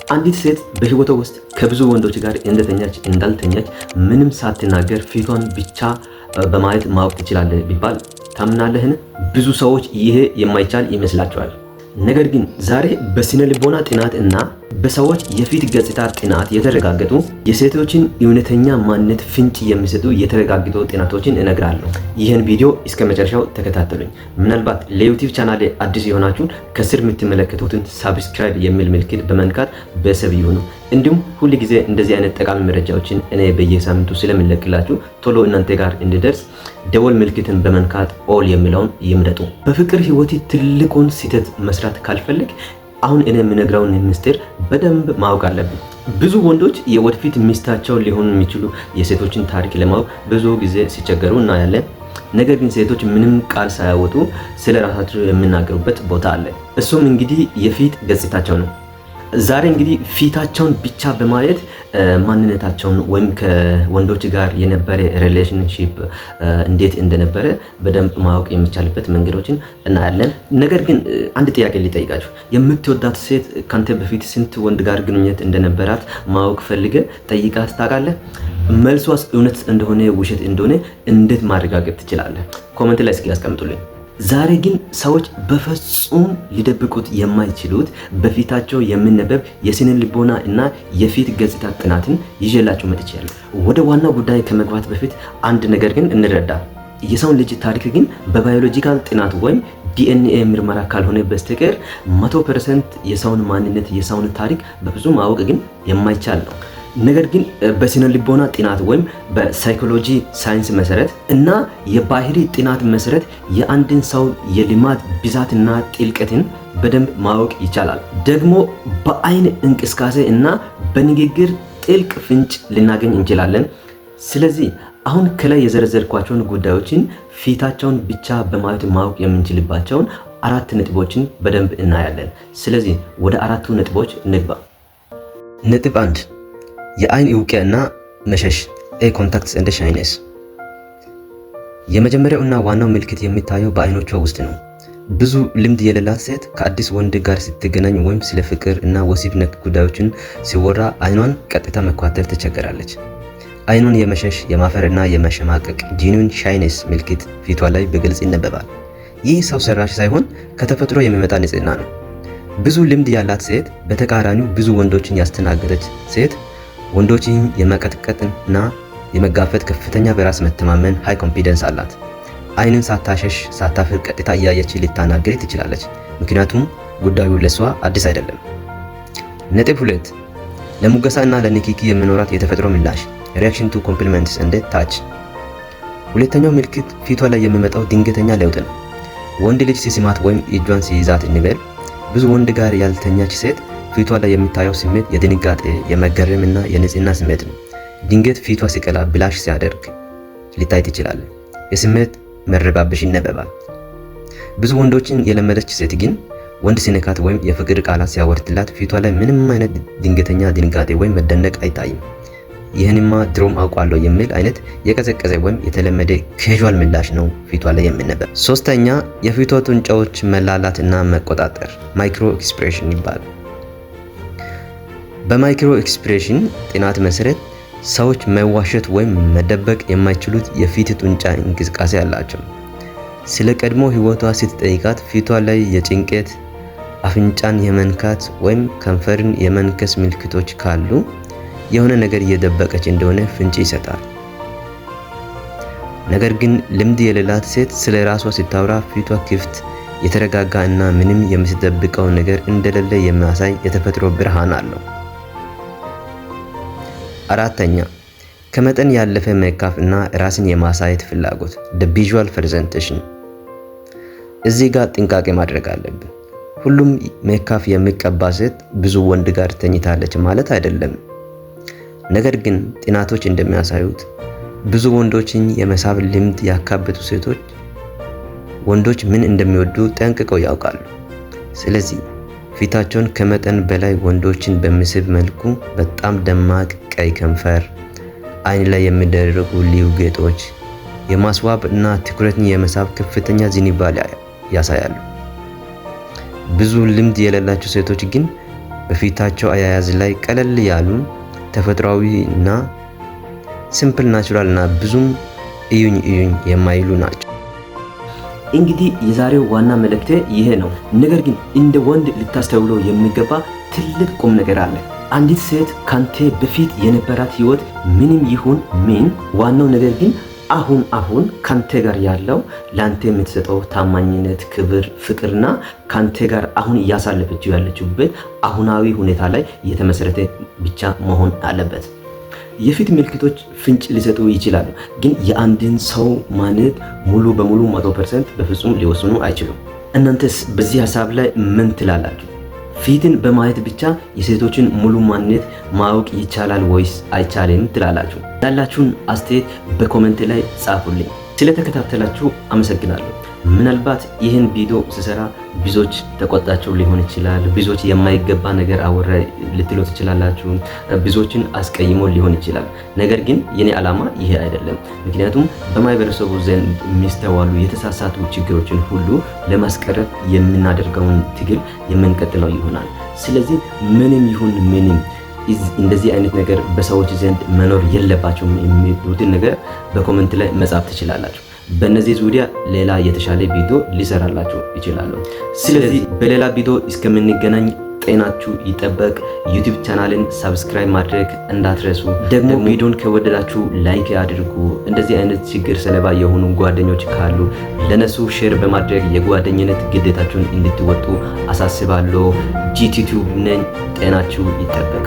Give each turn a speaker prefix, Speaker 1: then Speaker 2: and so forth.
Speaker 1: አንዲት ሴት በህይወቷ ውስጥ ከብዙ ወንዶች ጋር እንደተኛች እንዳልተኛች ምንም ሳትናገር ፊቷን ብቻ በማየት ማወቅ ትችላለህ ቢባል ታምናለህን? ብዙ ሰዎች ይሄ የማይቻል ይመስላቸዋል። ነገር ግን ዛሬ በስነ ልቦና ጥናት እና በሰዎች የፊት ገጽታ ጥናት የተረጋገጡ የሴቶችን እውነተኛ ማንነት ፍንጭ የሚሰጡ የተረጋገጡ ጥናቶችን እነግራለሁ። ይህን ቪዲዮ እስከ መጨረሻው ተከታተሉኝ። ምናልባት ለዩቲዩብ ቻናሌ አዲስ የሆናችሁ ከስር የምትመለከቱትን ሳብስክራይብ የሚል ምልክት በመንካት ቤተሰብ ይሁኑ። እንዲሁም ሁል ጊዜ እንደዚህ አይነት ጠቃሚ መረጃዎችን እኔ በየሳምንቱ ስለምለቅላችሁ ቶሎ እናንተ ጋር እንዲደርስ ደወል ምልክትን በመንካት ኦል የሚለውን ይምረጡ። በፍቅር ህይወት ትልቁን ስህተት መስራት ካልፈልግ አሁን እኔ የምነግረውን ምስጢር በደንብ ማወቅ አለብን። ብዙ ወንዶች የወደፊት ሚስታቸው ሊሆኑ የሚችሉ የሴቶችን ታሪክ ለማወቅ ብዙ ጊዜ ሲቸገሩ እናያለን። ነገር ግን ሴቶች ምንም ቃል ሳያወጡ ስለ ራሳቸው የሚናገሩበት ቦታ አለ። እሱም እንግዲህ የፊት ገጽታቸው ነው። ዛሬ እንግዲህ ፊታቸውን ብቻ በማየት ማንነታቸውን ወይም ከወንዶች ጋር የነበረ ሪሌሽንሺፕ እንዴት እንደነበረ በደንብ ማወቅ የሚቻልበት መንገዶችን እናያለን። ነገር ግን አንድ ጥያቄ ሊጠይቃችሁ፣ የምትወዳት ሴት ካንተ በፊት ስንት ወንድ ጋር ግንኙነት እንደነበራት ማወቅ ፈልገ ጠይቃት ታውቃለህ? መልሷስ እውነት እንደሆነ ውሸት እንደሆነ እንዴት ማረጋገጥ ትችላለህ? ኮሜንት ላይ እስኪ ያስቀምጡልኝ። ዛሬ ግን ሰዎች በፍጹም ሊደብቁት የማይችሉት በፊታቸው የሚነበብ የስነ ልቦና እና የፊት ገጽታ ጥናትን ይዤላችሁ መጥቻለሁ። ወደ ዋናው ጉዳይ ከመግባት በፊት አንድ ነገር ግን እንረዳ። የሰውን ልጅ ታሪክ ግን በባዮሎጂካል ጥናት ወይም ዲኤንኤ ምርመራ ካልሆነ በስተቀር 100% የሰውን ማንነት የሰውን ታሪክ በብዙ ማወቅ ግን የማይቻል ነው። ነገር ግን በስነ ልቦና ጥናት ወይም በሳይኮሎጂ ሳይንስ መሰረት እና የባህሪ ጥናት መሰረት የአንድን ሰው የልማድ ብዛትና ጥልቀትን በደንብ ማወቅ ይቻላል። ደግሞ በአይን እንቅስቃሴ እና በንግግር ጥልቅ ፍንጭ ልናገኝ እንችላለን። ስለዚህ አሁን ከላይ የዘረዘርኳቸውን ጉዳዮችን ፊታቸውን ብቻ በማየት ማወቅ የምንችልባቸውን 4 ነጥቦችን በደንብ እናያለን። ስለዚህ ወደ 4ቱ ነጥቦች እንግባ። ነጥብ 1 የአይን እውቂያ እና መሸሽ ኤ ኮንታክትስ እንደ ሻይነስ። የመጀመሪያው እና ዋናው ምልክት የሚታየው በአይኖቿ ውስጥ ነው። ብዙ ልምድ የሌላት ሴት ከአዲስ ወንድ ጋር ስትገናኝ ወይም ስለ ፍቅር እና ወሲብ ነክ ጉዳዮችን ሲወራ አይኗን ቀጥታ መኳተል ትቸገራለች። አይኑን የመሸሽ የማፈር እና የመሸማቀቅ ጂኒን ሻይነስ ምልክት ፊቷ ላይ በግልጽ ይነበባል። ይህ ሰው ሰራሽ ሳይሆን ከተፈጥሮ የሚመጣ ንጽህና ነው። ብዙ ልምድ ያላት ሴት በተቃራኒው ብዙ ወንዶችን ያስተናገደች ሴት ወንዶችን የመቀጥቀጥና የመጋፈጥ ከፍተኛ በራስ መተማመን ሃይ ኮንፊደንስ አላት። አይንን ሳታሸሽ ሳታፍር ቀጥታ እያየች ልታናገር ትችላለች፣ ምክንያቱም ጉዳዩ ለሷ አዲስ አይደለም። ነጥብ 2 ለሙገሳ እና ለንኪኪ የሚኖራት የተፈጥሮ ምላሽ ሪአክሽን ቱ ኮምፕሊመንትስ እንደ ታች። ሁለተኛው ምልክት ፊቷ ላይ የሚመጣው ድንገተኛ ለውጥ ነው። ወንድ ልጅ ሲስማት ወይም እጇን ሲይዛት እንበል። ብዙ ወንድ ጋር ያልተኛች ሴት ፊቷ ላይ የሚታየው ስሜት የድንጋጤ የመገረም እና የንጽህና ስሜት ነው። ድንገት ፊቷ ሲቀላ ብላሽ ሲያደርግ ሊታይ ይችላል። የስሜት መረባበሽ ይነበባል። ብዙ ወንዶችን የለመደች ሴት ግን ወንድ ሲነካት ወይም የፍቅር ቃላት ሲያወርድላት ፊቷ ላይ ምንም አይነት ድንገተኛ ድንጋጤ ወይም መደነቅ አይታይም። ይህንማ ድሮም አውቃለሁ የሚል አይነት የቀዘቀዘ ወይም የተለመደ ካዥዋል ምላሽ ነው ፊቷ ላይ የሚነበብ። ሶስተኛ የፊቷ ጡንቻዎች መላላት እና መቆጣጠር ማይክሮ ኤክስፕሬሽን ይባላል። በማይክሮ ኤክስፕሬሽን ጥናት መሰረት ሰዎች መዋሸት ወይም መደበቅ የማይችሉት የፊት ጡንቻ እንቅስቃሴ አላቸው። ስለ ቀድሞ ህይወቷ ስትጠይቃት ፊቷ ላይ የጭንቀት፣ አፍንጫን የመንካት ወይም ከንፈርን የመንከስ ምልክቶች ካሉ የሆነ ነገር እየደበቀች እንደሆነ ፍንጭ ይሰጣል። ነገር ግን ልምድ የሌላት ሴት ስለ ራሷ ስታወራ ፊቷ ክፍት፣ የተረጋጋ እና ምንም የምትደብቀው ነገር እንደሌለ የሚያሳይ የተፈጥሮ ብርሃን አለው። አራተኛ ከመጠን ያለፈ ሜካፕ እና ራስን የማሳየት ፍላጎት the visual presentation። እዚህ ጋር ጥንቃቄ ማድረግ አለብን። ሁሉም ሜካፕ የሚቀባ ሴት ብዙ ወንድ ጋር ተኝታለች ማለት አይደለም። ነገር ግን ጥናቶች እንደሚያሳዩት ብዙ ወንዶችን የመሳብ ልምድ ያካበቱ ሴቶች ወንዶች ምን እንደሚወዱ ጠንቅቀው ያውቃሉ። ስለዚህ ፊታቸውን ከመጠን በላይ ወንዶችን በሚስብ መልኩ በጣም ደማቅ ቀይ ከንፈር፣ አይን ላይ የሚደረጉ ልዩ ጌጦች የማስዋብ እና ትኩረትን የመሳብ ከፍተኛ ዝንባሌ ያሳያሉ። ብዙ ልምድ የሌላቸው ሴቶች ግን በፊታቸው አያያዝ ላይ ቀለል ያሉ ተፈጥሯዊ እና ሲምፕል ናቹራል እና ብዙም እዩኝ የማይሉ ናቸው። እንግዲህ የዛሬው ዋና መልእክቴ ይሄ ነው። ነገር ግን እንደ ወንድ ልታስተውለው የሚገባ ትልቅ ቁም ነገር አለ። አንዲት ሴት ካንተ በፊት የነበራት ህይወት ምንም ይሁን ምን፣ ዋናው ነገር ግን አሁን ካንተ ጋር ያለው ላንተ የምትሰጠው ታማኝነት፣ ክብር፣ ፍቅርና ካንተ ጋር አሁን እያሳለፈችው ያለችበት አሁናዊ ሁኔታ ላይ የተመሰረተ ብቻ መሆን አለበት። የፊት ምልክቶች ፍንጭ ሊሰጡ ይችላሉ፣ ግን የአንድን ሰው ማንነት ሙሉ በሙሉ 100% በፍጹም ሊወስኑ አይችሉም። እናንተስ በዚህ ሀሳብ ላይ ምን ትላላችሁ? ፊትን በማየት ብቻ የሴቶችን ሙሉ ማንነት ማወቅ ይቻላል ወይስ አይቻልም ትላላችሁ? ያላችሁን አስተያየት በኮሜንት ላይ ጻፉልኝ። ስለተከታተላችሁ አመሰግናለሁ። ምናልባት ይህን ቪዲዮ ስሰራ ብዙዎች ተቆጣቸው ሊሆን ይችላል፣ ብዙዎች የማይገባ ነገር አወራ ልትሉ ትችላላችሁ፣ ብዙዎችን አስቀይሞ ሊሆን ይችላል። ነገር ግን የኔ ዓላማ ይሄ አይደለም። ምክንያቱም በማህበረሰቡ ዘንድ የሚስተዋሉ የተሳሳቱ ችግሮችን ሁሉ ለማስቀረት የምናደርገውን ትግል የምንቀጥለው ይሆናል። ስለዚህ ምንም ይሁን ምንም እንደዚህ አይነት ነገር በሰዎች ዘንድ መኖር የለባቸውም የሚሉትን ነገር በኮሜንት ላይ መጻፍ ትችላላችሁ። በእነዚህ ዙሪያ ሌላ የተሻለ ቪዲዮ ሊሰራላችሁ ይችላሉ። ስለዚህ በሌላ ቪዲዮ እስከምንገናኝ ጤናችሁ ይጠበቅ። ዩቲዩብ ቻናልን ሰብስክራይብ ማድረግ እንዳትረሱ። ደግሞ ቪዲዮን ከወደዳችሁ ላይክ አድርጉ። እንደዚህ አይነት ችግር ሰለባ የሆኑ ጓደኞች ካሉ ለነሱ ሼር በማድረግ የጓደኝነት ግዴታችሁን እንድትወጡ አሳስባለሁ። ጂቲዩብ ነኝ። ጤናችሁ ይጠበቅ።